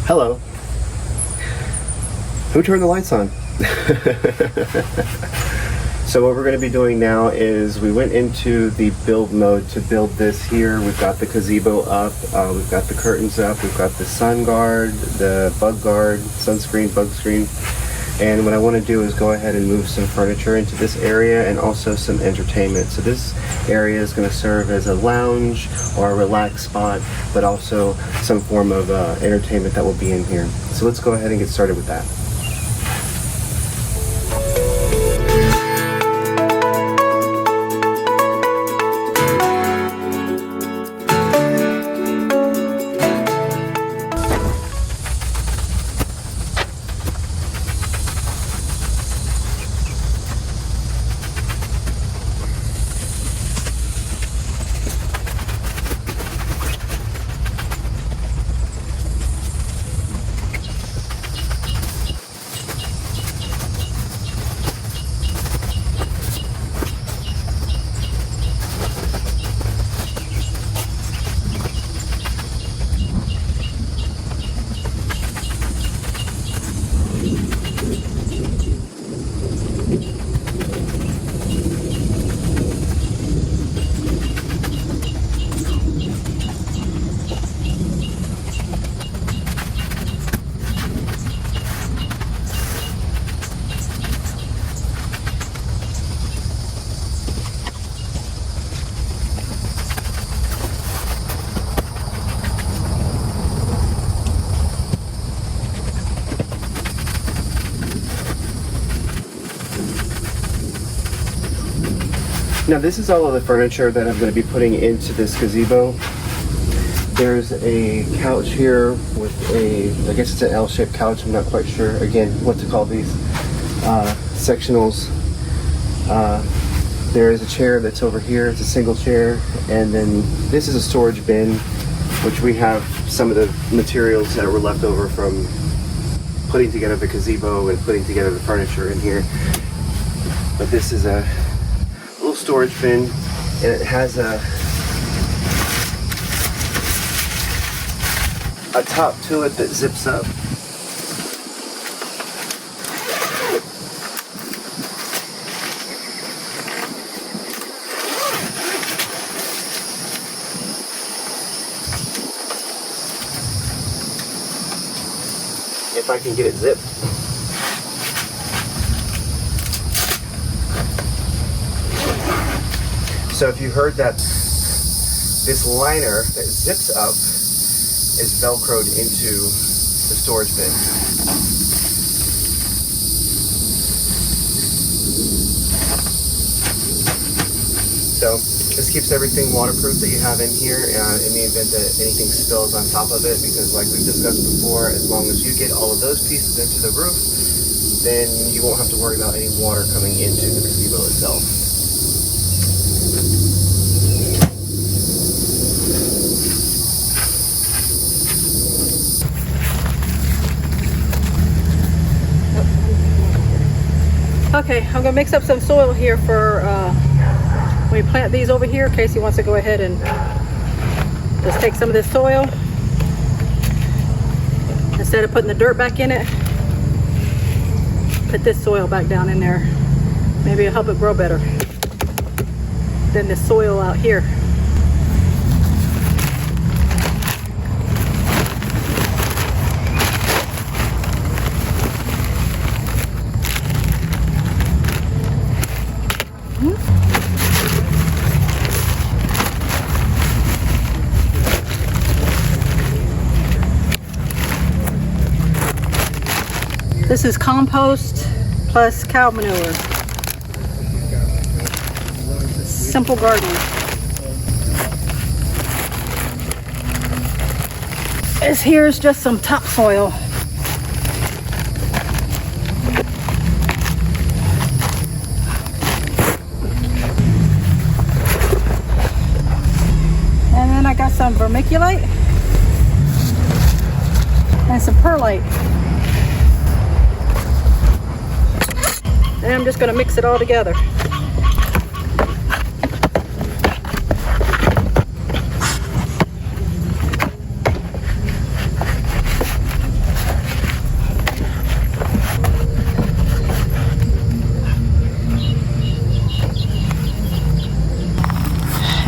Hello. Who turned the lights on? So what we're going to be doing now is we went into the build mode to build this here. We've got the gazebo up, we've got the curtains up, we've got the sun guard, the bug guard, sunscreen, bug screen. And what I want to do is go ahead and move some furniture into this area and also some entertainment. So this area is going to serve as a lounge or a relaxed spot, but also some form of entertainment that will be in here. So let's go ahead and get started with that. Now this is all of the furniture that I'm going to be putting into this gazebo. There's a couch here with I guess it's an L-shaped couch, I'm not quite sure again what to call these sectionals. There is a chair that's over here, it's a single chair, and then this is a storage bin, which we have some of the materials that were left over from putting together the gazebo and putting together the furniture in here. But this is a storage bin, and it has a top to it that zips up. If I can get it zipped. So if you heard that, this liner that zips up is velcroed into the storage bin. So this keeps everything waterproof that you have in here in the event that anything spills on top of it, because like we've discussed before, as long as you get all of those pieces into the roof, then you won't have to worry about any water coming into the gazebo itself. Okay, I'm gonna mix up some soil here for when we plant these over here. Casey wants to go ahead and just take some of this soil, instead of putting the dirt back in it, put this soil back down in there. Maybe it'll help it grow better than the soil out here. This is compost plus cow manure. Simple gardening. This here is just some topsoil. And then I got some vermiculite and some perlite. And I'm just going to mix it all together.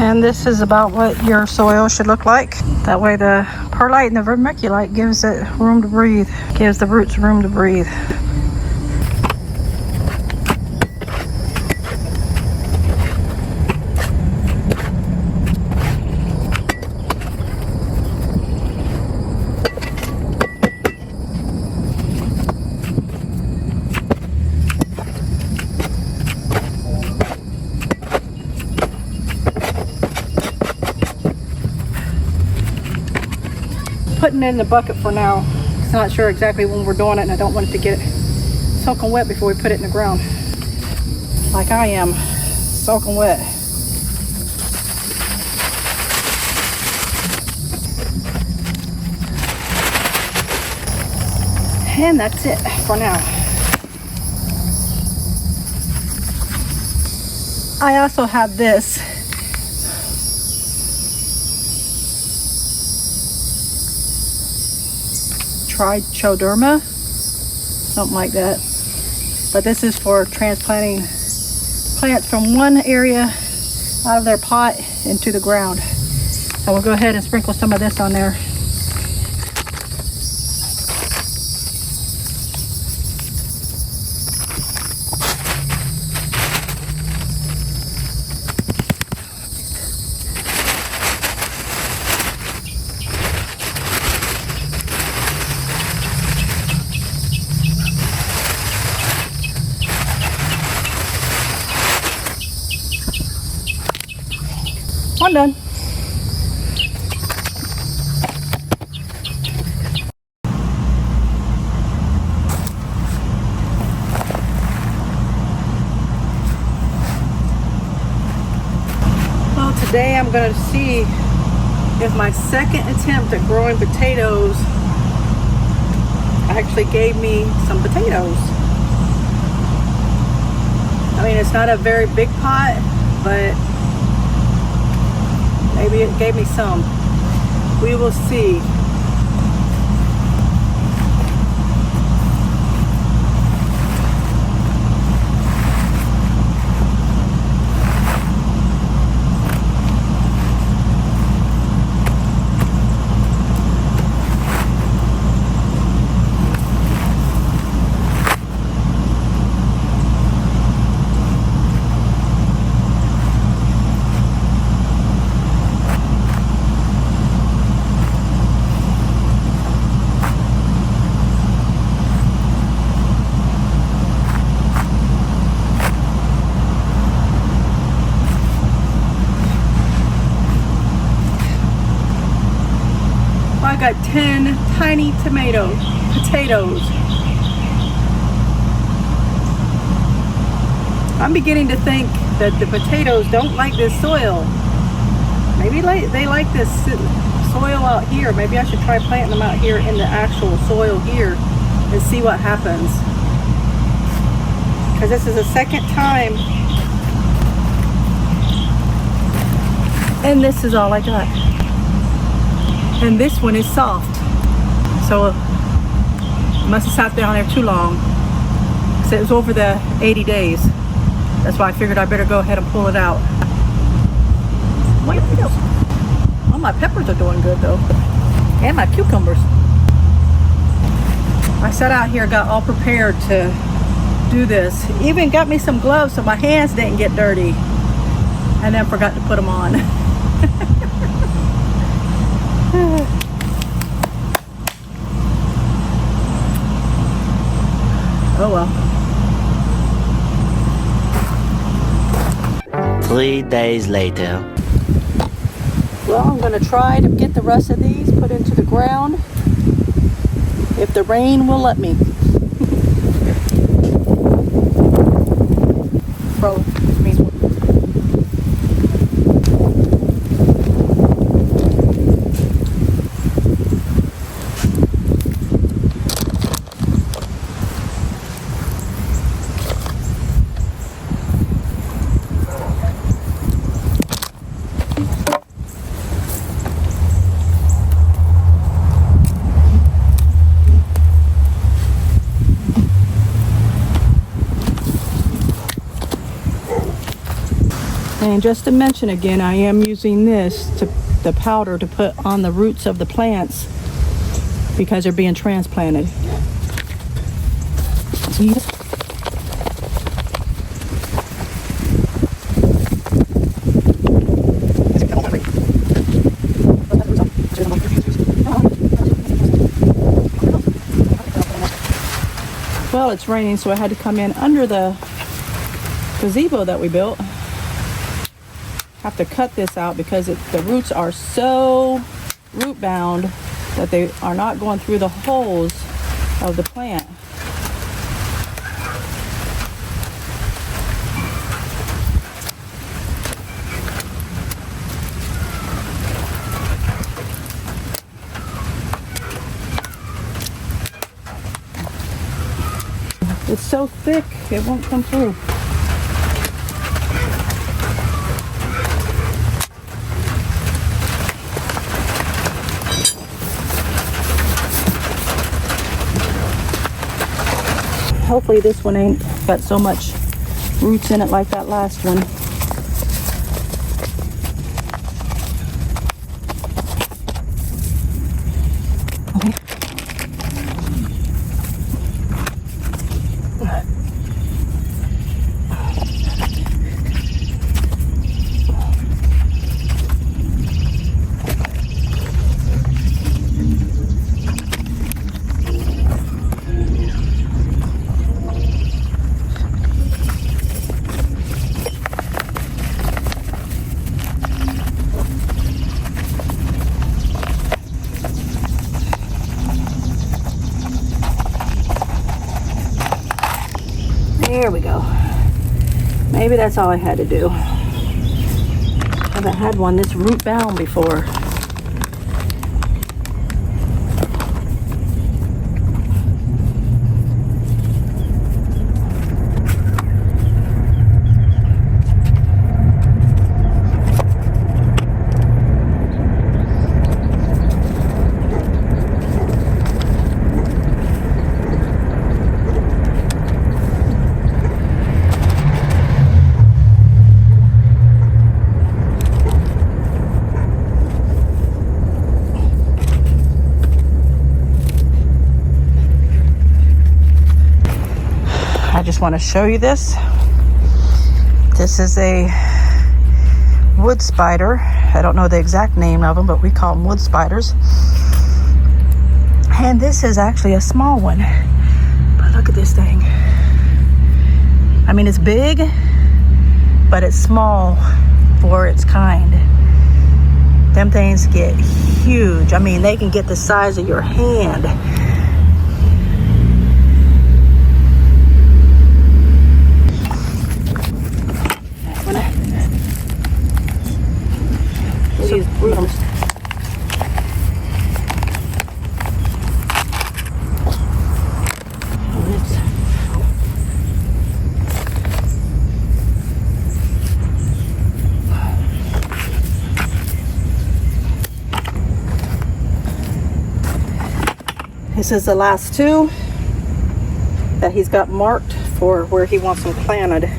And this is about what your soil should look like. That way the perlite and the vermiculite gives it room to breathe, gives the roots room to breathe. Putting it in the bucket for now. I'm not sure exactly when we're doing it, and I don't want it to get soaking wet before we put it in the ground. Like I am, soaking wet. And that's it for now. I also have this. Trichoderma, something like that. But this is for transplanting plants from one area out of their pot into the ground. So we'll go ahead and sprinkle some of this on there. I'm done. Well, today I'm going to see if my second attempt at growing potatoes actually gave me some potatoes. I mean, it's not a very big pot, but maybe it gave me some. We will see. I got 10 tiny potatoes. I'm beginning to think that the potatoes don't like this soil. Maybe they like this soil out here. Maybe I should try planting them out here in the actual soil here and see what happens. Because this is the second time. And this is all I got. And this one is soft. So it must have sat down there too long. So it was over the 80 days. That's why I figured I better go ahead and pull it out. Well, my peppers are doing good though. And my cucumbers. I sat out here, got all prepared to do this. Even got me some gloves so my hands didn't get dirty. And then forgot to put them on. Oh well. 3 days later. Well, I'm going to try to get the rest of these put into the ground if the rain will let me. Bro, And just to mention again, I am using the powder to put on the roots of the plants because they're being transplanted. Well, it's raining, so I had to come in under the gazebo that we built. Have to cut this out because the roots are so root bound that they are not going through the holes of the plant. It's so thick, it won't come through. Hopefully this one ain't got so much roots in it like that last one. There we go. Maybe that's all I had to do. I haven't had one this root bound before. I just want to show you this. This is a wood spider. I don't know the exact name of them, but we call them wood spiders. And this is actually a small one. But look at this thing. I mean, it's big, but it's small for its kind. Them things get huge. I mean, they can get the size of your hand. These brooms. This is the last two that he's got marked for where he wants them planted.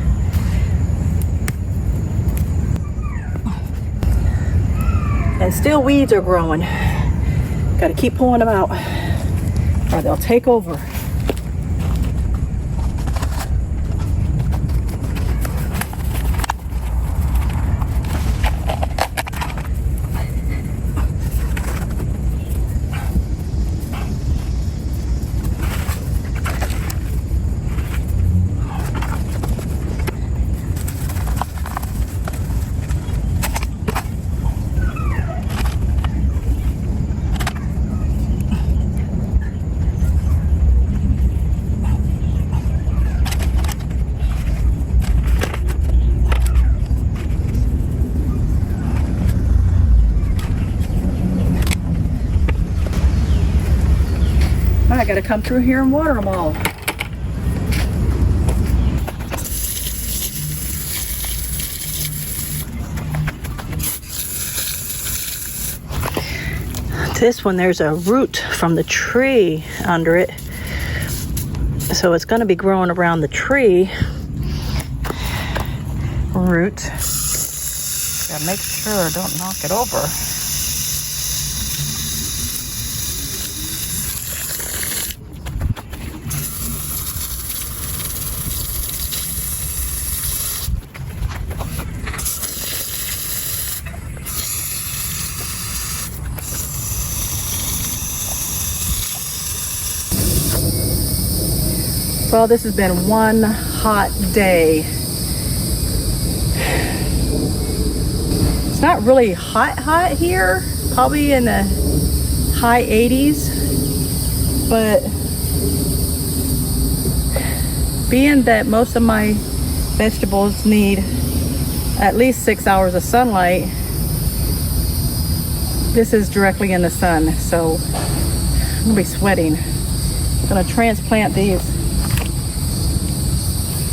And still weeds are growing. Got to keep pulling them out or they'll take over. I gotta come through here and water them all. This one, there's a root from the tree under it. So it's gonna be growing around the tree root. Gotta make sure I don't knock it over. Well, this has been one hot day. It's not really hot here, probably in the high 80s, but being that most of my vegetables need at least 6 hours of sunlight, this is directly in the sun, so I'm gonna be sweating. I'm gonna transplant these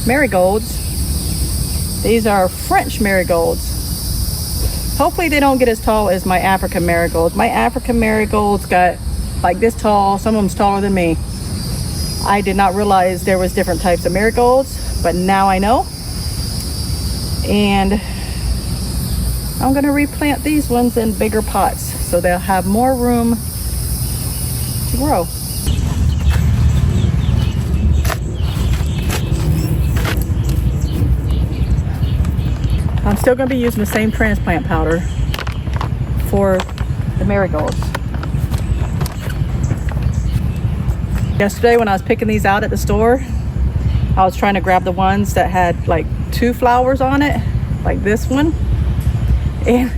marigolds. These are French marigolds. Hopefully they don't get as tall as my African marigolds. My African marigolds got like this tall. Some of them's taller than me. I did not realize there was different types of marigolds, but now I know. And I'm gonna replant these ones in bigger pots so they'll have more room to grow. I'm still going to be using the same transplant powder for the marigolds. Yesterday when I was picking these out at the store, I was trying to grab the ones that had like 2 flowers on it, like this one. And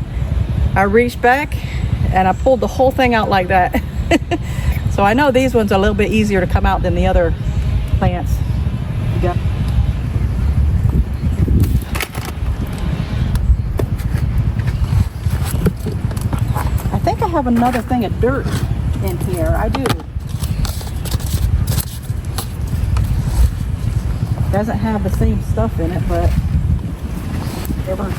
I reached back and I pulled the whole thing out like that. So I know these ones are a little bit easier to come out than the other plants. You got I think I have another thing of dirt in here. I do. Doesn't have the same stuff in it, but whatever.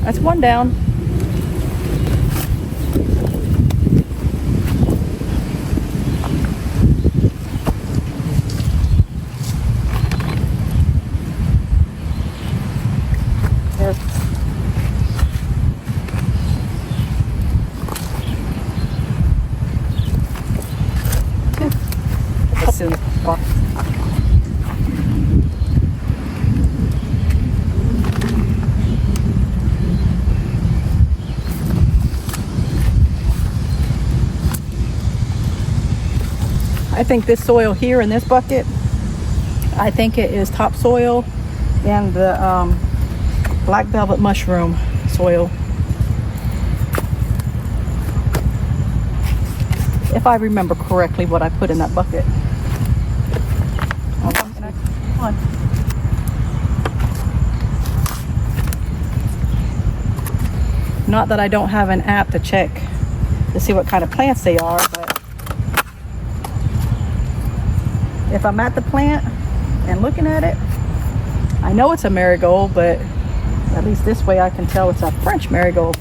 That's one down. I think this soil here in this bucket, I think it is topsoil and the black velvet mushroom soil. If I remember correctly what I put in that bucket. Come on. Not that I don't have an app to check to see what kind of plants they are, but if I'm at the plant and looking at it, I know it's a marigold, but at least this way I can tell it's a French marigold.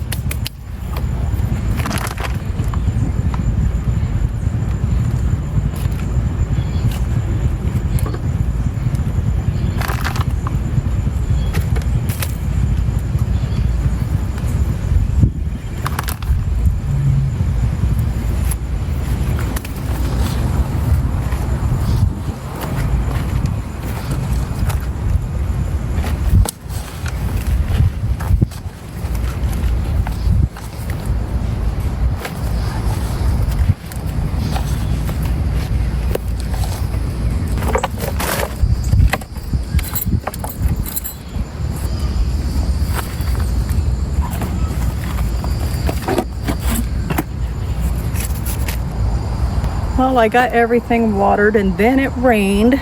Well, I got everything watered and then it rained.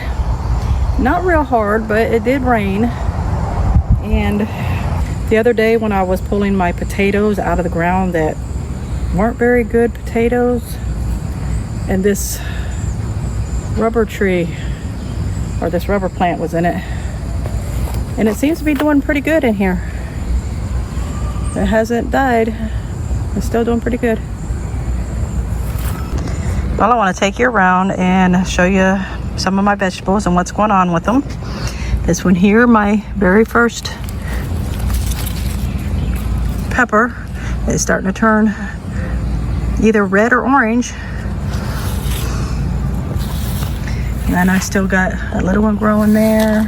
Not real hard, but it did rain. And the other day when I was pulling my potatoes out of the ground that weren't very good potatoes, and this rubber tree or this rubber plant was in it, and it seems to be doing pretty good in here. It hasn't died. It's still doing pretty good. Well, I want to take you around and show you some of my vegetables and what's going on with them. This one here, my very first pepper, is starting to turn either red or orange. And then I still got a little one growing there.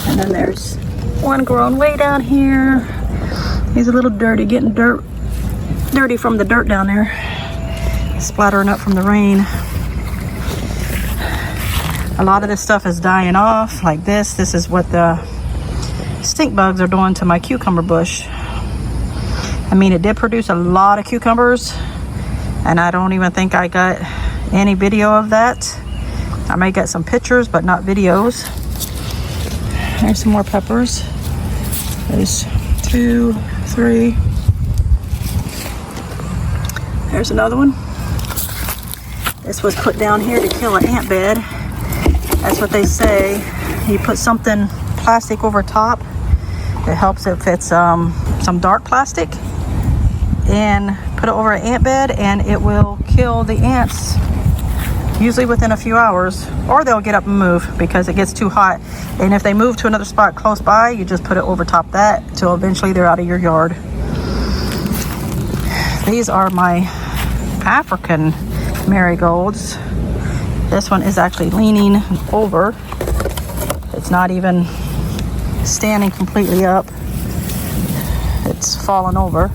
And then there's one growing way down here. He's a little dirty, getting dirty from the dirt down there. Splattering up from the rain. A lot of this stuff is dying off, like this. This is what the stink bugs are doing to my cucumber bush. I mean, it did produce a lot of cucumbers, and I don't even think I got any video of that. I may get some pictures, but not videos. There's some more peppers. There's 2, 3. There's another one. This was put down here to kill an ant bed. That's what they say. You put something plastic over top. It helps if it's some dark plastic, and put it over an ant bed, and it will kill the ants usually within a few hours, or they'll get up and move because it gets too hot. And if they move to another spot close by, you just put it over top that till eventually they're out of your yard. These are my African marigolds. This one is actually leaning over. It's not even standing completely up. It's fallen over.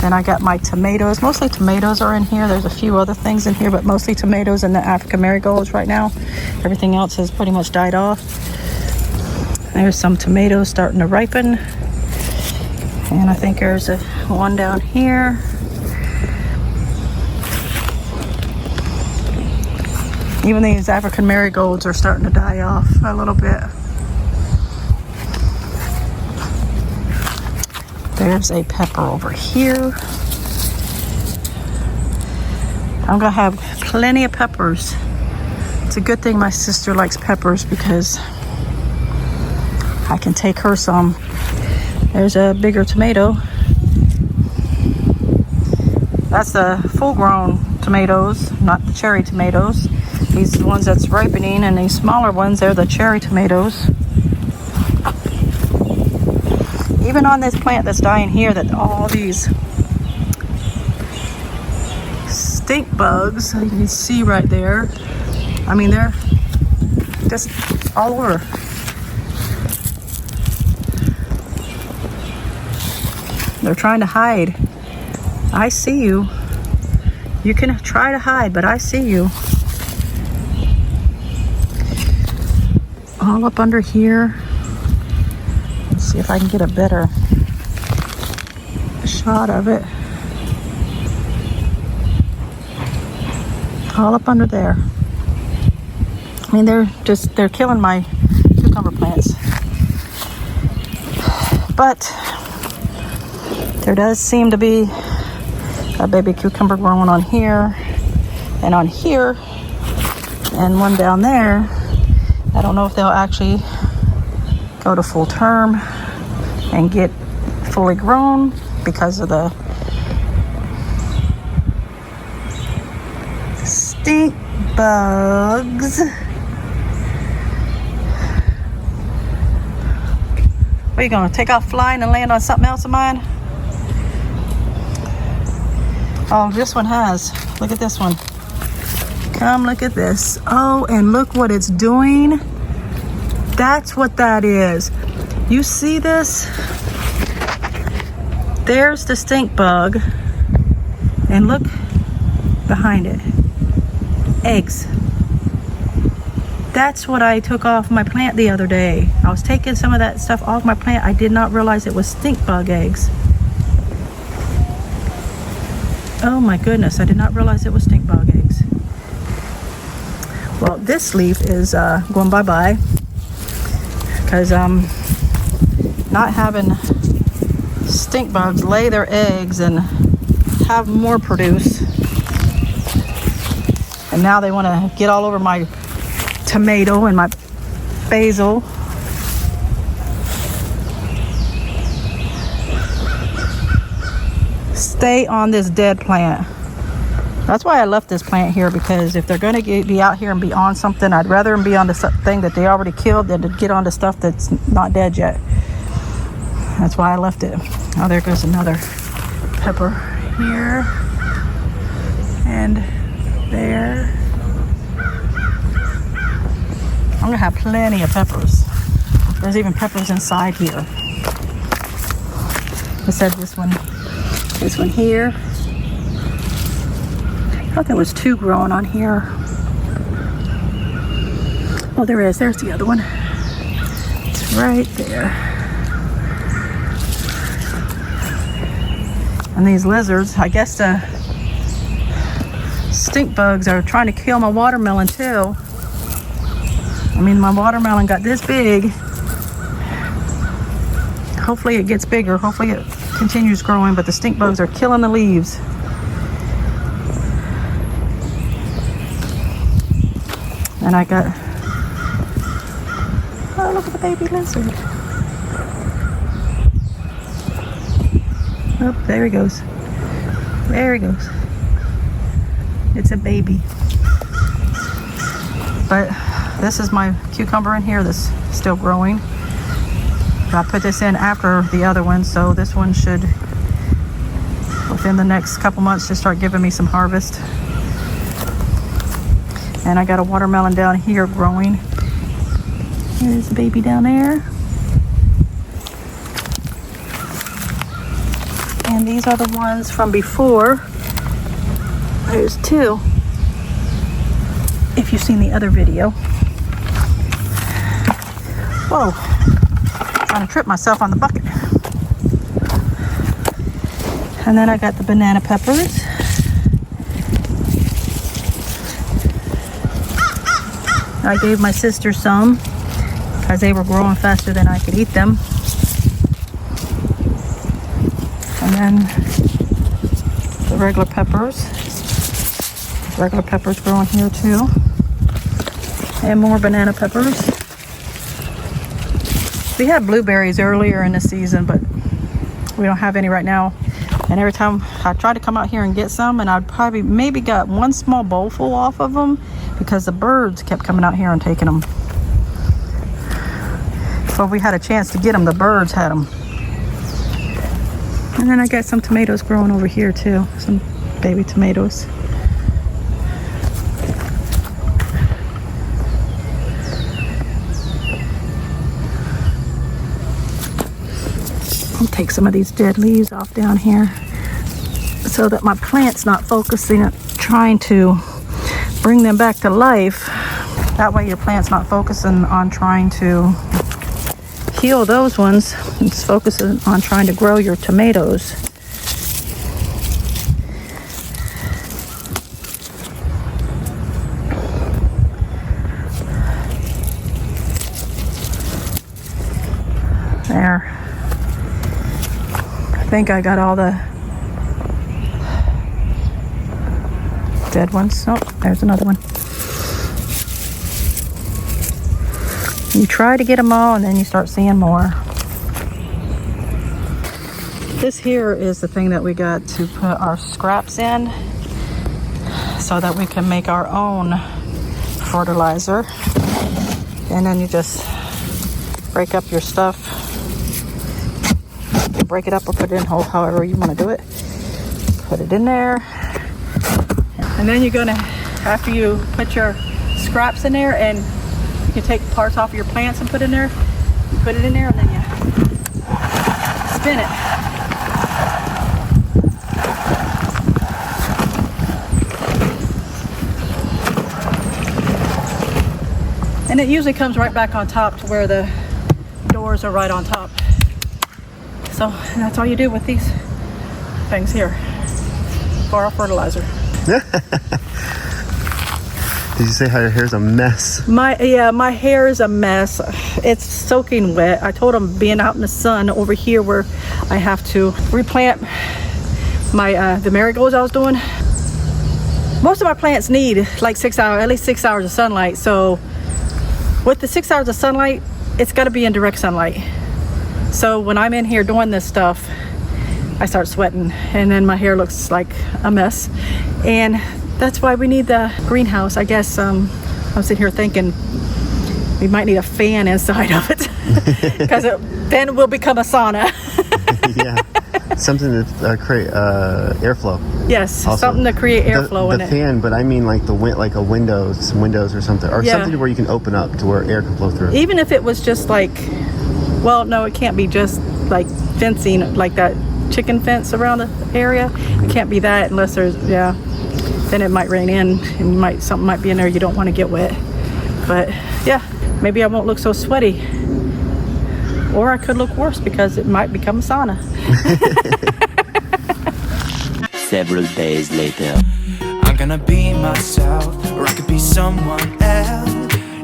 Then I got my tomatoes. Mostly tomatoes are in here. There's a few other things in here, but mostly tomatoes and the African marigolds right now. Everything else has pretty much died off. There's some tomatoes starting to ripen. And I think there's one down here. Even these African marigolds are starting to die off a little bit. There's a pepper over here. I'm gonna have plenty of peppers. It's a good thing my sister likes peppers because I can take her some. There's a bigger tomato. That's the full-grown tomatoes, not the cherry tomatoes. These are the ones that's ripening, and these smaller ones, they're the cherry tomatoes. Even on this plant that's dying here, that all these stink bugs, you can see right there. I mean, they're just all over. They're trying to hide. I see you. You can try to hide, but I see you. All up under here. Let's see if I can get a better shot of it. All up under there. I mean, they're killing my cucumber plants. But there does seem to be a baby cucumber growing on here and on here and one down there. I don't know if they'll actually go to full term and get fully grown because of the stink bugs. What are you gonna take off flying and land on something else of mine? Oh, this one has. Look at this one. Come look at this. Oh, and look what it's doing. That's what that is. You see this? There's the stink bug. And look behind it. Eggs. That's what I took off my plant the other day. I was taking some of that stuff off my plant. I did not realize it was stink bug eggs. Oh my goodness, I did not realize it was stink bug eggs. Well, this leaf is going bye-bye because not having stink bugs lay their eggs and have more produce. And now they want to get all over my tomato and my basil. Stay on this dead plant. That's why I left this plant here, because if they're going to be out here and be on something, I'd rather them be on the thing that they already killed than to get on the stuff that's not dead yet. That's why I left it. Oh, there goes another pepper here and there. I'm gonna have plenty of peppers. There's even peppers inside here. I said this one here. I thought there was 2 growing on here. Oh, there is. There's the other one. It's right there. And these lizards, I guess the stink bugs are trying to kill my watermelon too. I mean, my watermelon got this big. Hopefully it gets bigger. Hopefully it continues growing, but the stink bugs are killing the leaves. And I got, oh, look at the baby lizard. Oh, there he goes. There he goes. It's a baby. But this is my cucumber in here that's still growing. I put this in after the other one, so this one should, within the next couple months, just start giving me some harvest. And I got a watermelon down here growing. There's the baby down there. And these are the ones from before. There's 2. If you've seen the other video. Whoa. Trying to trip myself on the bucket. And then I got the banana peppers. I gave my sister some because they were growing faster than I could eat them. And then the regular peppers. Regular peppers growing here too. And more banana peppers. We had blueberries earlier in the season, but we don't have any right now. And every time I tried to come out here and get some, and I'd probably maybe got one small bowl full off of them because the birds kept coming out here and taking them. So if we had a chance to get them, the birds had them. And then I got some tomatoes growing over here too, some baby tomatoes. I'll take some of these dead leaves off down here so that my plant's not focusing on trying to bring them back to life. That way your plant's not focusing on trying to heal those ones. It's focusing on trying to grow your tomatoes. There. I think I got all the dead ones. Oh, there's another one. You try to get them all and then you start seeing more. This here is the thing that we got to put our scraps in so that we can make our own fertilizer. And then you just break up your stuff. Break it up or put it in whole, however you want to do it. Put it in there. And then you're gonna, after you put your scraps in there, and you can take parts off of your plants and put in there, you put it in there and then you spin it. And it usually comes right back on top to where the doors are right on top. So that's all you do with these things here for our fertilizer. Did you say how your hair's a mess? My hair is a mess. It's soaking wet. I told them being out in the sun over here where I have to replant my the marigolds I was doing. Most of my plants need like 6 hours, at least 6 hours of sunlight. So with the 6 hours of sunlight, it's got to be in direct sunlight. So when I'm in here doing this stuff, I start sweating, and then my hair looks like a mess. And that's why we need the greenhouse. I guess I'm sitting here thinking we might need a fan inside of it, because then it will become a sauna. Yeah, something to create airflow. Yes, Also, something to create airflow in the it. fan, but I mean like like a windows or something, or something where you can open up to where air can flow through. Even if it was just like, well, no, it can't be just like fencing, like that chicken fence around the area. It can't be that unless there's, then it might rain in, and something might be in there you don't want to get wet. But yeah, maybe I won't look so sweaty, or I could look worse because it might become a sauna. Several days later. I'm gonna be myself, or I could be someone else.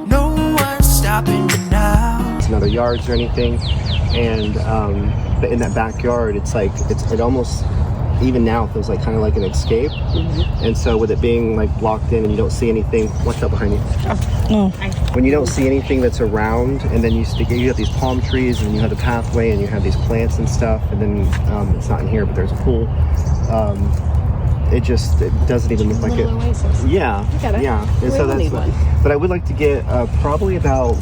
No one's stopping me now. It's not a yards or anything, and but in that backyard, it's like it almost, even now, feels like kind of like an escape. And so with it being like blocked in and you don't see anything, what's up behind you? When you don't see anything that's around, and then you have these palm trees, and you have the pathway, and you have these plants and stuff, and then it's not in here, but there's a pool. It doesn't even look like it. Oasis. Yeah, yeah. And so that's. But I would like to get probably about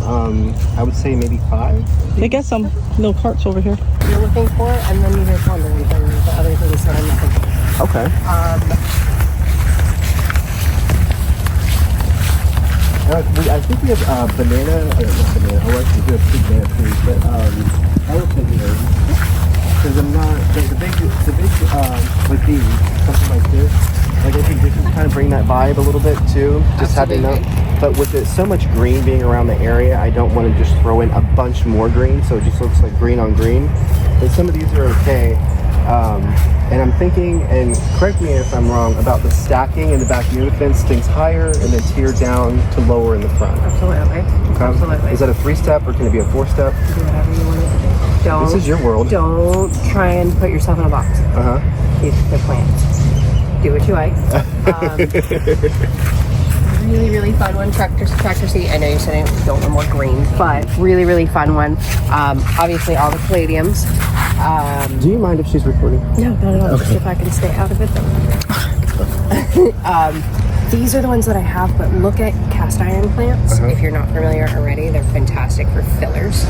I would say maybe 5. They got some little carts over here. You're looking for, and then there's wondering the other things that I'm looking for. Okay. I think we have banana. Not banana. Oh, actually, we have 2 banana trees, but elephant ears. Because I'm not the big with these, something like this. Like I think this is kind of bring that vibe a little bit too. Just having that. But with it, so much green being around the area, I don't want to just throw in a bunch more green, so it just looks like green on green. But some of these are okay. And I'm thinking, and correct me if I'm wrong, about the stacking in the back near the fence, things higher and then tear down to lower in the front. Absolutely. Okay. Absolutely. Is that a 3-step or can it be a 4-step? Do whatever you want to do. Don't. This is your world. Don't try and put yourself in a box. Keep the plants. Do what you like. Really, really fun one. Tractor seat. I know you're saying don't want more green, but really, really fun one. Obviously, all the caladiums. Do you mind if she's recording? No, not at all. Just if I can stay out of it, then. These are the ones that I have, but look at cast iron plants. If you're not familiar already, they're fantastic for fillers.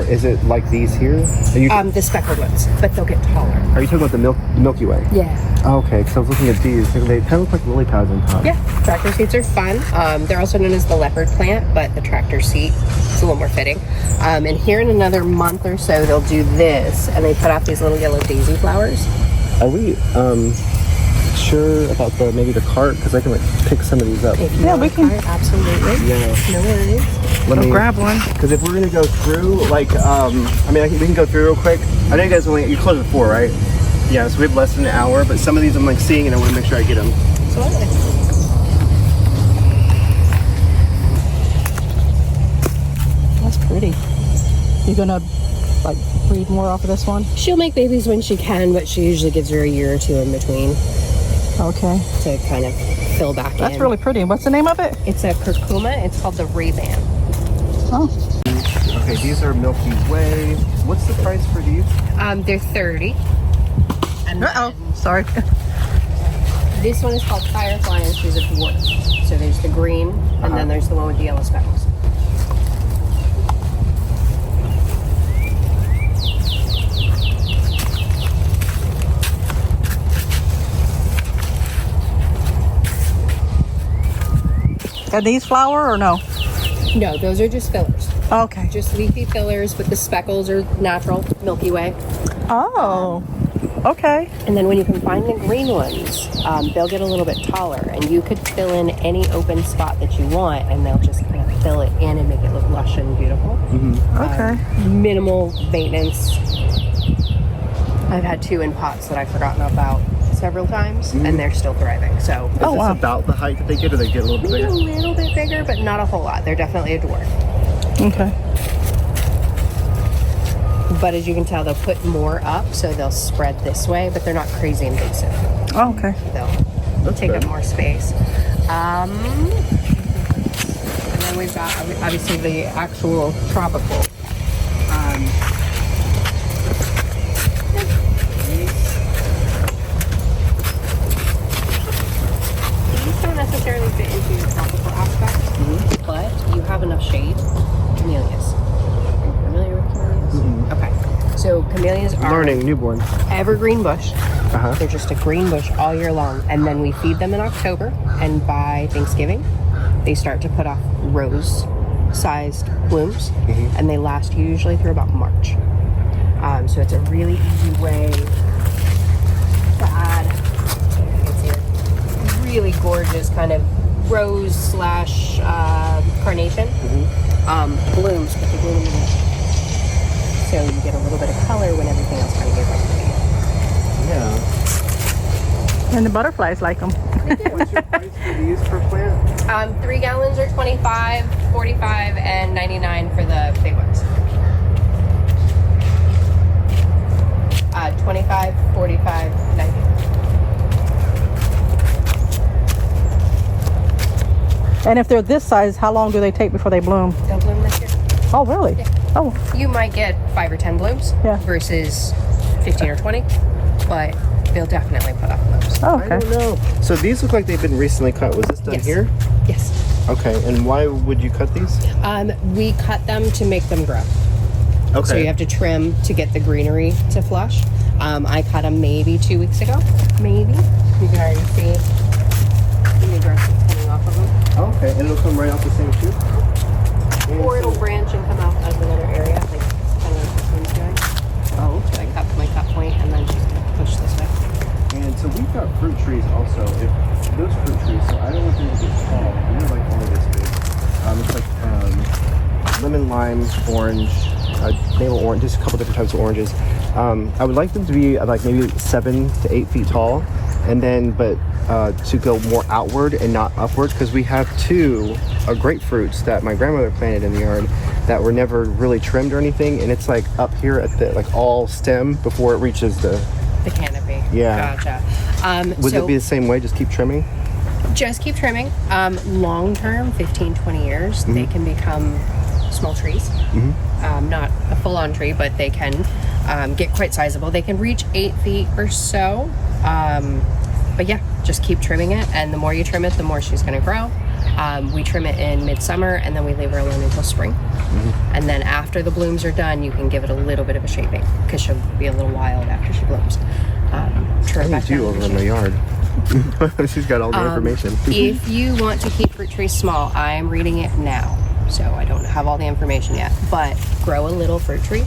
Is it like these here? The speckled ones, but they'll get taller. Are you talking about the Milky Way? Yeah. Oh, okay, because I was looking at these. They kind of look like lily pads on top. Yeah, tractor seats are fun. They're also known as the leopard plant, but the tractor seat is a little more fitting. And here in another month or so, they'll do this, and they put out these little yellow daisy flowers. Are we sure about maybe the cart? Because I can pick some of these up. If you want we a can. cart, absolutely. Yeah. No worries. Let me grab one. Because if we're gonna go through, we can go through real quick. I know you guys you close at 4, right? Yeah, so we have less than an hour. But some of these I'm seeing, and I want to make sure I get them. Absolutely. That's pretty. You gonna breed more off of this one? She'll make babies when she can, but she usually gives her a year or 2 in between Okay. to kind of fill back in. That's really pretty. What's the name of it? It's a curcuma. It's called the Ray-Ban. Oh. Okay, these are Milky Way. What's the price for these? They're 30. And Sorry. this one is called Firefly, and she's a dwarf. So there's the green, and then there's the one with the yellow speckles. Are these flower or no? No, those are just fillers. Okay. Just leafy fillers, but the speckles are natural, Milky Way. Oh. Okay. And then when you can find the green ones, they'll get a little bit taller, and you could fill in any open spot that you want, and they'll just kind of fill it in and make it look lush and beautiful. Okay. Minimal maintenance. I've had 2 in pots that I've forgotten about several times, and they're still thriving. So Is this about the height that they get, or they get a little bit maybe bigger? a little bit bigger, but not a whole lot. They're definitely a dwarf. Okay. But as you can tell, they'll put more up, so they'll spread this way, but they're not crazy invasive. Oh, okay. They'll take good. up more space. And then we've got obviously the actual tropical. Starting newborn. Evergreen bush. Uh-huh. They're just a green bush all year long. And then we feed them in October. And by Thanksgiving, they start to put off rose-sized blooms. And they last usually through about March. So it's a really easy way to add, you can see it, really gorgeous kind of rose slash carnation blooms, but they bloom in the winter. So you get a little bit of color when everything else kind of gives up. Yeah. And the butterflies like them. What's your price for these per plant? 3 gallons are $25, $45, and $99 for the big ones. 25, 45, 90. And if they're this size, how long do they take before they bloom? They'll bloom this year. Oh, really? Yeah. Oh, You might get 5 or 10 blooms versus 15 or 20, but they'll definitely put off blooms. oh, I okay. don't know. So these look like they've been recently cut. Was this done Yes. here? Yes. Okay, and why would you cut these? We cut them to make them grow. Okay. So you have to trim to get the greenery to flush. I cut them maybe 2 weeks ago. Maybe. You can already see the new growth coming off of them. Okay, and it'll come right off the same shoot? Or it'll branch and come out as another area, like kind of like this one's doing. Oh, So I cut my cut point and then she's gonna push this way. And so we've got fruit trees also. If those fruit trees, so I don't want them to get tall. They're like only this big. It's like lemon, lime, orange, navel orange, just a couple different types of oranges. I would like them to be like maybe 7 to 8 feet tall, and then to go more outward and not upward, because we have 2 grapefruits that my grandmother planted in the yard that were never really trimmed or anything, and it's like up here at the like all stem before it reaches the canopy. Yeah. Gotcha. Would So it be the same way? Just keep trimming? just keep trimming. Long term, 15, 20 years, they can become small trees. Not a full-on tree, but they can get quite sizable. They can reach 8 feet or so. But yeah, just keep trimming it, and the more you trim it, the more she's going to grow. We trim it in midsummer, and then we leave her alone until spring. And then after the blooms are done, you can give it a little bit of a shaping, because she'll be a little wild after she blooms. Trim I back need you down over to in the yard. She's got all the information. If you want to keep fruit trees small, I'm reading it now, so I don't have all the information yet, but grow a little fruit tree.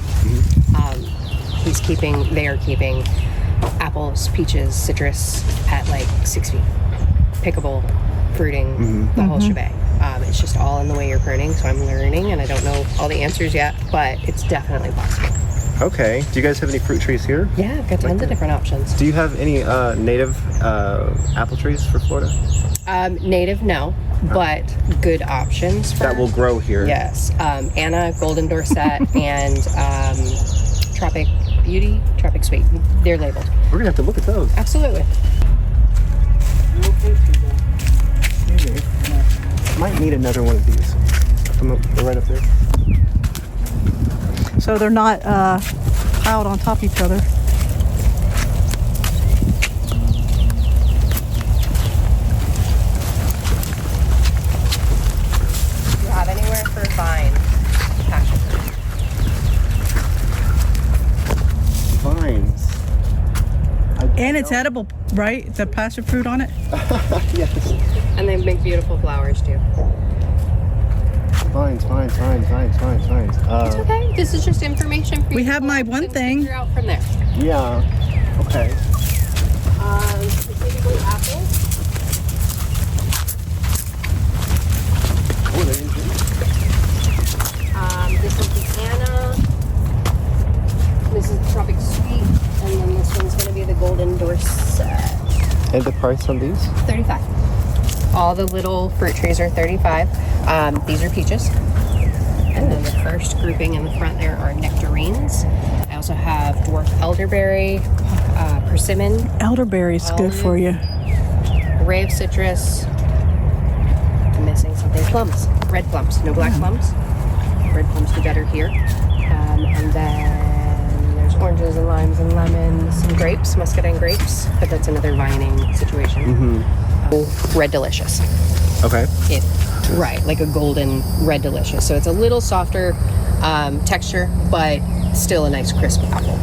They are keeping apples, peaches, citrus at like 6 feet. Pickable, fruiting, the whole shebang. It's just all in the way you're pruning, so I'm learning, and I don't know all the answers yet, but it's definitely possible. Okay. Do you guys have any fruit trees here? Yeah, I've got tons of different options. Do you have any native apple trees for Florida? Native, no, but good options for That will grow here. Yes, Anna, Golden Dorset, and Tropic Beauty, Tropic Sweet. They're labeled. We're gonna have to look at those. Absolutely. Maybe. Might need another one of these. They're right up there. So they're not piled on top of each other. Do you have anywhere for vine? Passion fruit. Vines. And it's edible, right? The passion fruit on it? Yes. And they make beautiful flowers too. Vines. It's okay. This is just information for you. We to have my collect one and thing. Figure out from there. Yeah. Okay. Specifically apples. Oh, they're in here. This is the Anna. This is the Tropic Sweet, and then this one's going to be the Golden Dorset. And the price on these? 35. All the little fruit trees are 35. These are peaches. And then the first grouping in the front there are nectarines. I also have dwarf elderberry, persimmon, Elderberry's good for you. array of citrus. I'm missing something. Plums. Red plums. No black plums. Red plums do better here. And then there's oranges and limes and lemons. Some grapes, muscadine grapes. But that's another vining situation. Red delicious. Okay. Right, like a golden red delicious. So it's a little softer texture, but still a nice crisp apple.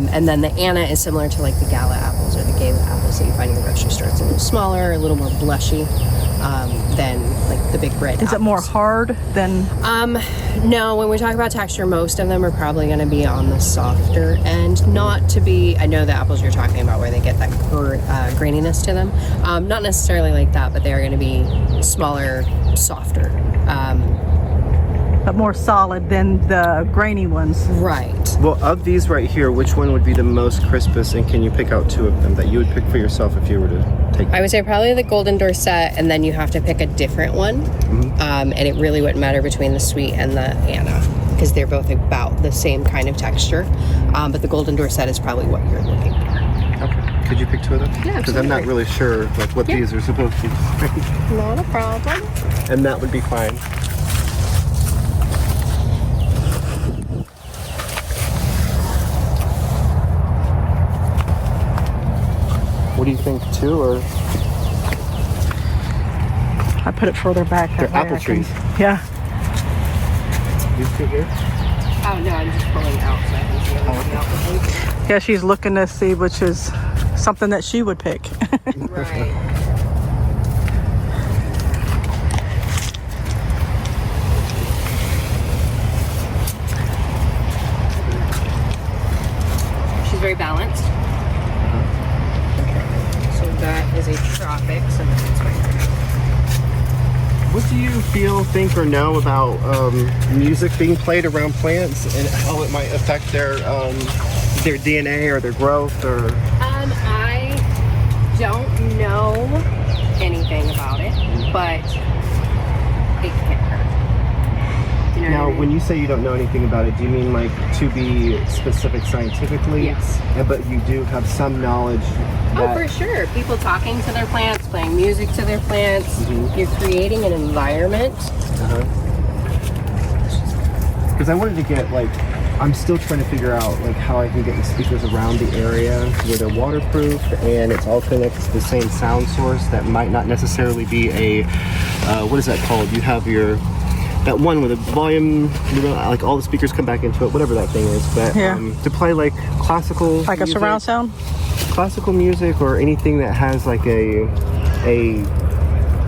And then the Anna is similar to like the Gala apples or the Gala apples that you find in the grocery store. It's a little smaller, a little more blushy than like the big red apples. Is it more hard than? No, when we talk about texture, most of them are probably going to be on the softer end. Not to be, I know the apples you're talking about where they get that graininess to them. Not necessarily like that, but they are going to be smaller, softer. But more solid than the grainy ones. Right. Well, of these right here, which one would be the most crispest, and can you pick out two of them that you would pick for yourself if you were to take? I would say probably the Golden Dorset, and then you have to pick a different one. And it really wouldn't matter between the Sweet and the Anna, because they're both about the same kind of texture. But the Golden Dorset is probably what you're looking for. Okay. Could you pick two of them? Yeah, because I'm not absolutely. really sure like what these are supposed to be. Not a problem. And that would be fine. What do you think, two or? I put it further back. They're that way apple I can- trees. Yeah. These two here? Oh, no, I'm just pulling out so I can see everything else. Yeah, she's looking to see which is something that she would pick. Right. She's very balanced. So that is a tropic, so that's right. What do you think, or know about music being played around plants and how it might affect their DNA or their growth? Or I don't know anything about it, but it can't hurt. You know now, what I mean? when you say you don't know anything about it, do you mean like to be specific scientifically? Yes. Yeah, but you do have some knowledge. Oh, for sure. People talking to their plants, playing music to their plants. You're creating an environment. Because I wanted to get I'm still trying to figure out how I can get the speakers around the area where they're waterproof and it's all connected to the same sound source that might not necessarily be a what is that called? You have that one with the volume, all the speakers come back into it, whatever that thing is. But to play classical, Like music, a surround sound? classical music or anything that has a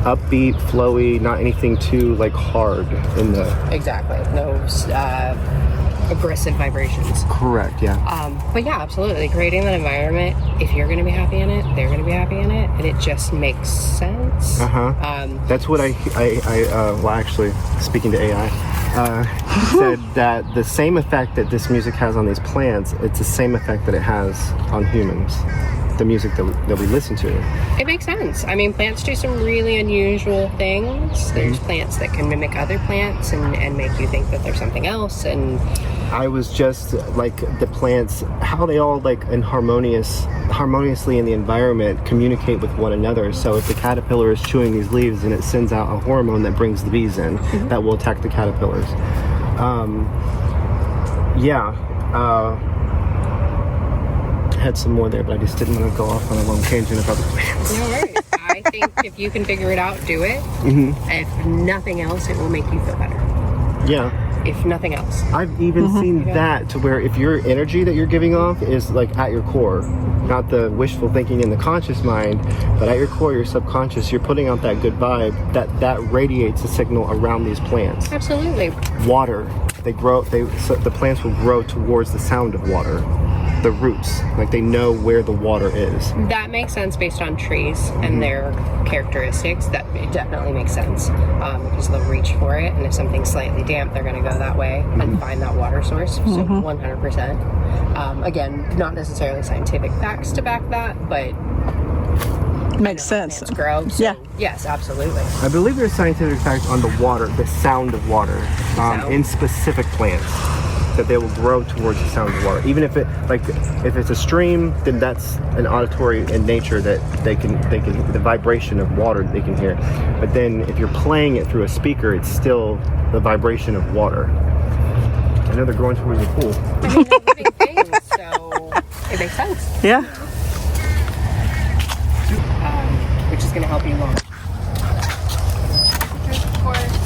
upbeat, flowy, not anything too hard in the. Exactly. No aggressive vibrations. Correct. Yeah. But yeah, absolutely. Creating that environment. If you're going to be happy in it, they're going to be happy in it, and it just makes sense. That's what I well, actually, speaking to AI, said that the same effect that this music has on these plants, it's the same effect that it has on humans. The music that we listen to. It makes sense. I mean, plants do some really unusual things. There's plants that can mimic other plants and make you think that there's something else. And I was just the plants, how they all harmoniously in the environment communicate with one another. So if the caterpillar is chewing these leaves and it sends out a hormone that brings the bees in, that will attack the caterpillars. Had some more there, but I just didn't want to go off on a long tangent about the plants. no worries. I think if you can figure it out, do it. If nothing else, it will make you feel better. Yeah. If nothing else. I've even seen that to where if your energy that you're giving off is at your core, not the wishful thinking in the conscious mind, but at your core, your subconscious, you're putting out that good vibe, that radiates a signal around these plants. Absolutely. Water, the plants will grow towards the sound of water. The roots, they know where the water is. That makes sense based on trees and their characteristics. That it definitely makes sense because they'll reach for it, and if something's slightly damp, they're going to go that way and find that water source. So 100%. Again, not necessarily scientific facts to back that, but Makes sense. plants grow. So Yeah. Yes, absolutely. I believe there's scientific facts on the water, the sound of water, Sound. in specific plants. That they will grow towards the sound of water. Even if if it's a stream, then that's an auditory in nature that they can the vibration of water that they can hear. But then if you're playing it through a speaker, it's still the vibration of water. I know they're growing towards the pool. I mean, they're living things, so it makes sense. Yeah. Which is going to help you long. Of course.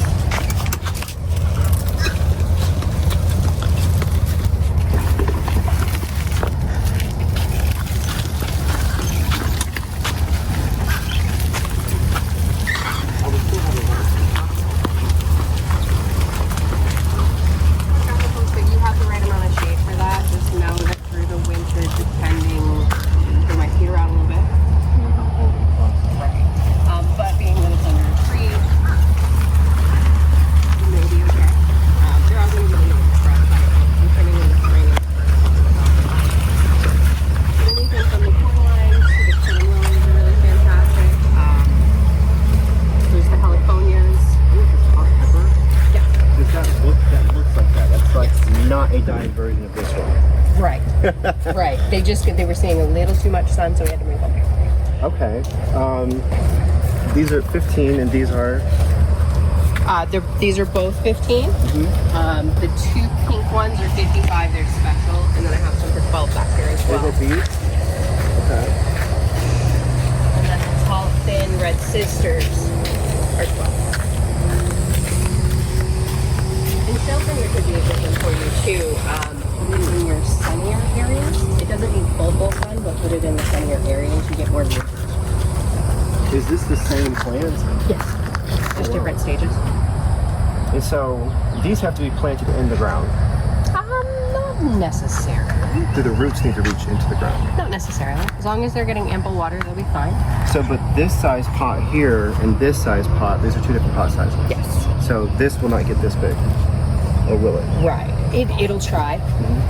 They were seeing a little too much sun, so we had to move them. Okay. These are 15 and these are... These are both 15. The 2 pink ones are 55. They're special, and then I have some for 12 back here as well. These? Okay. And then the tall, thin red sisters are 12. And shelter could be a good one for you too. Put it in your sunnier areas. It doesn't need full sun, but put it in the sunnier areas. You get more nutrition. Is this the same plants? Yes. Just different stages. And so these have to be planted in the ground. Not necessarily. Do the roots need to reach into the ground? Not necessarily. As long as they're getting ample water, they'll be fine. So, but this size pot here and this size pot, these are 2 different pot sizes. Yes. So this will not get this big, or will it? Right. It'll try.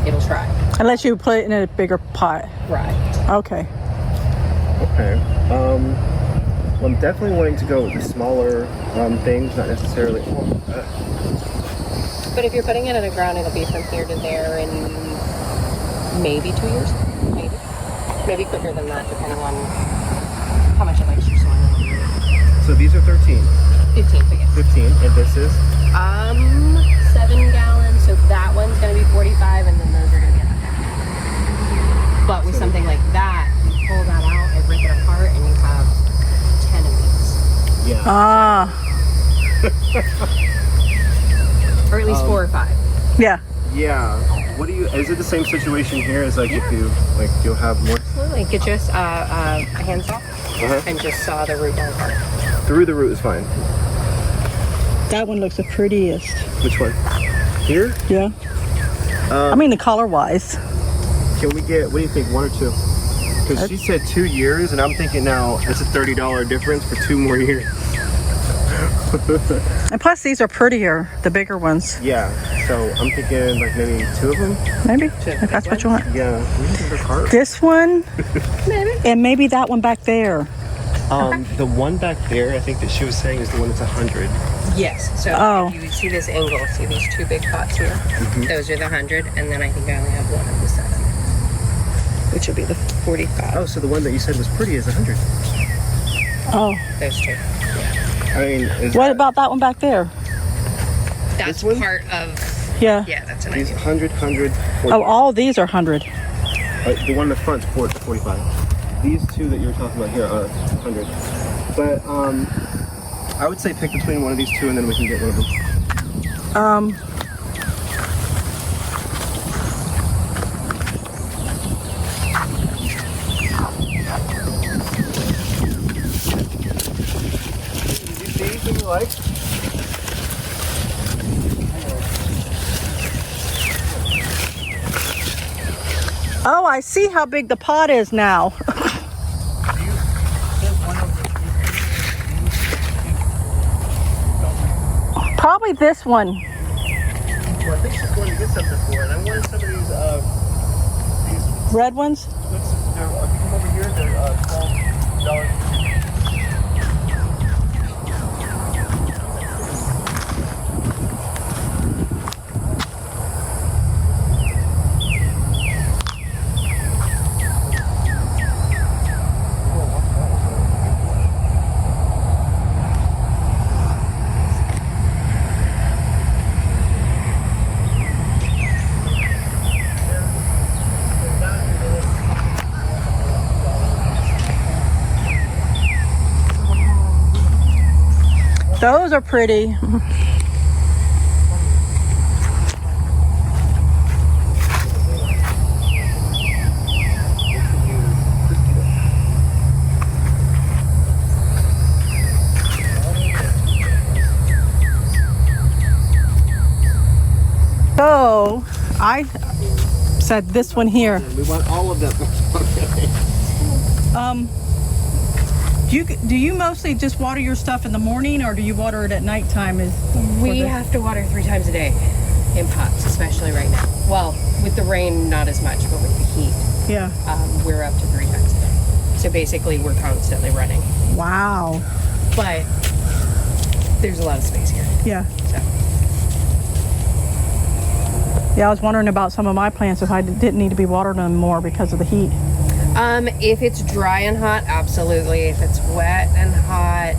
It'll try. Unless you put it in a bigger pot. Right. Okay. Okay. Well, I'm definitely wanting to go with the smaller things, not necessarily. But if you're putting it in the ground, it'll be from here to there in maybe 2 years. Maybe quicker than that, depending on how much it likes your soil. So these are 13. 15, but yes. 15, and this is? 7 gallons. So that one's going to be 45, and then those are going to be 100. But with something like that, you pull that out and rip it apart, and you have 10 of these. Yeah. Ah. Or at least 4 or 5. Yeah. Yeah. What do you? Is it the same situation here? As like if you you'll have more Absolutely. Get just a handsaw and just saw the root down apart. through the root is fine. That one looks the prettiest. Which one? Here? Yeah. I mean the color wise. Can we get? What do you think? 1 or 2? Because she said 2 years, and I'm thinking now it's a $30 difference for 2 more years. And plus these are prettier, the bigger ones. Yeah. So I'm thinking like maybe 2 of them. Maybe. If that's what you want. Yeah. We can do the cart. This one. Maybe. And maybe that one back there. The one back there, I think that she was saying is the one that's 100. Yes. So if you see this angle, see these 2 big pots here? Those are the 100, and then I think I only have one of the 7, which will be the 45. Oh, so the one that you said was pretty is 100. Oh. Those 2. I mean, What about that one back there? That's one? part of. Yeah. Yeah, that's an these idea. 100, 100, 40. Oh, all these are 100. The one in the front's 45. These 2 that you were talking about here are 100. But I would say pick between one of these 2 and then we can get one of them. Did you see anything you like? Oh, I see how big the pot is now. Probably this one. Well, I think she's going to get something for it. I wanted some of these Red ones? if you come over here, they're $12. Those are pretty. So I said this one here. We want all of them. Do you mostly just water your stuff in the morning, or do you water it at nighttime? We have to water 3 times a day in pots, especially right now. Well, with the rain, not as much, but with the heat, Yeah. we're up to 3 times a day. So basically, we're constantly running. Wow. But there's a lot of space here. Yeah. So Yeah, I was wondering about some of my plants if I didn't need to be watering them more because of the heat. If it's dry and hot, absolutely. If it's wet and hot,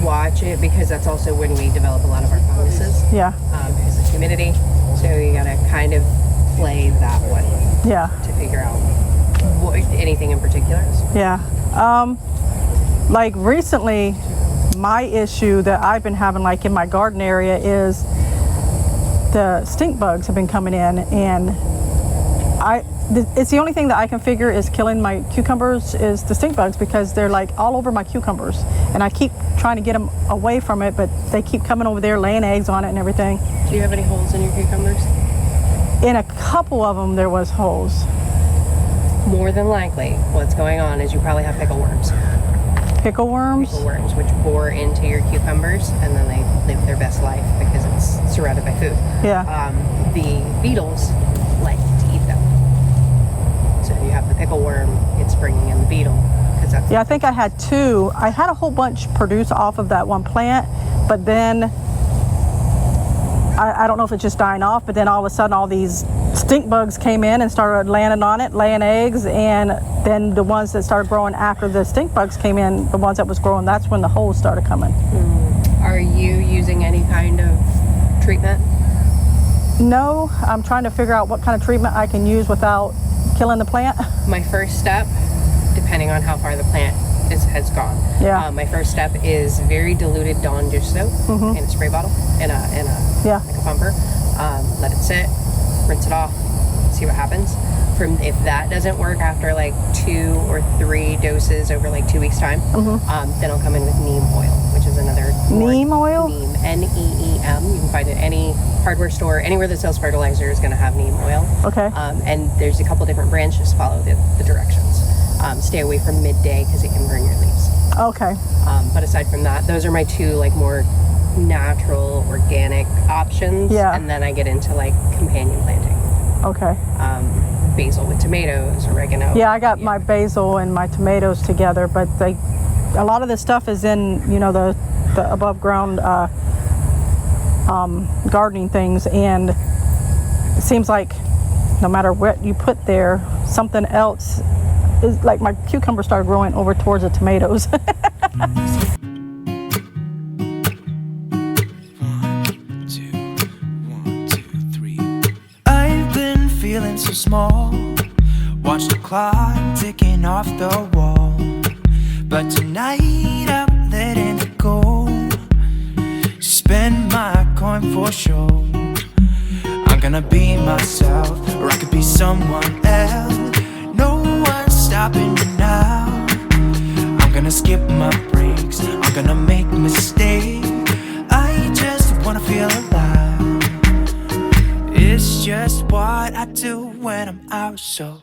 watch it, because that's also when we develop a lot of our funguses. Yeah. Because of humidity. So you gotta kind of play that one Yeah. to figure out anything in particular. Yeah. Like recently, my issue that I've been having like in my garden area is the stink bugs have been coming in, and it's the only thing that I can figure is killing my cucumbers is the stink bugs, because they're like all over my cucumbers, and I keep trying to get them away from it, but they keep coming over there laying eggs on it and everything. Do you have any holes in your cucumbers? In a couple of them there was holes. More than likely, what's going on is you probably have pickle worms. Pickle worms? Pickle worms, which bore into your cucumbers, and then they live their best life because it's surrounded by food. Yeah. The beetles like to eat them. So you have the pickle worm, it's bringing in the beetle. That's Yeah, I think I had two. I had a whole bunch produce off of that one plant, but then I don't know if it's just dying off, but then all of a sudden all these stink bugs came in and started landing on it, laying eggs, and then the ones that started growing after the stink bugs came in, the ones that was growing, that's when the holes started coming. Are you using any kind of treatment? No, I'm trying to figure out what kind of treatment I can use without killing the plant. My first step, depending on how far the plant has gone. Yeah. My first step is very diluted Dawn dish soap in a spray bottle, in a like a pumper. Let it sit, rinse it off, see what happens. If that doesn't work after like 2 or 3 doses over like 2 weeks time, then I'll come in with neem oil, which is another neem oil. Neem, N-E-E-M. You can find it at any hardware store, anywhere that sells fertilizer is going to have neem oil. Okay. And there's a couple different branches. Follow the directions. Stay away from midday because it can burn your leaves. Okay. But aside from that, those are my 2 like more natural, organic options. Yeah. And then I get into like companion planting. Okay. Basil with tomatoes, oregano. Yeah, I got my basil and my tomatoes together, but a lot of this stuff is in, the above ground gardening things, and it seems like no matter what you put there, something else is like my cucumber started growing over towards the tomatoes. Feeling so small, watch the clock ticking off the wall, but tonight I'm letting it go. Spend my coin for sure. I'm gonna be myself, or I could be someone else. No one's stopping me now. I'm gonna skip my breaks, I'm gonna make mistakes. I just wanna feel alive. It's just what I do when I'm out, so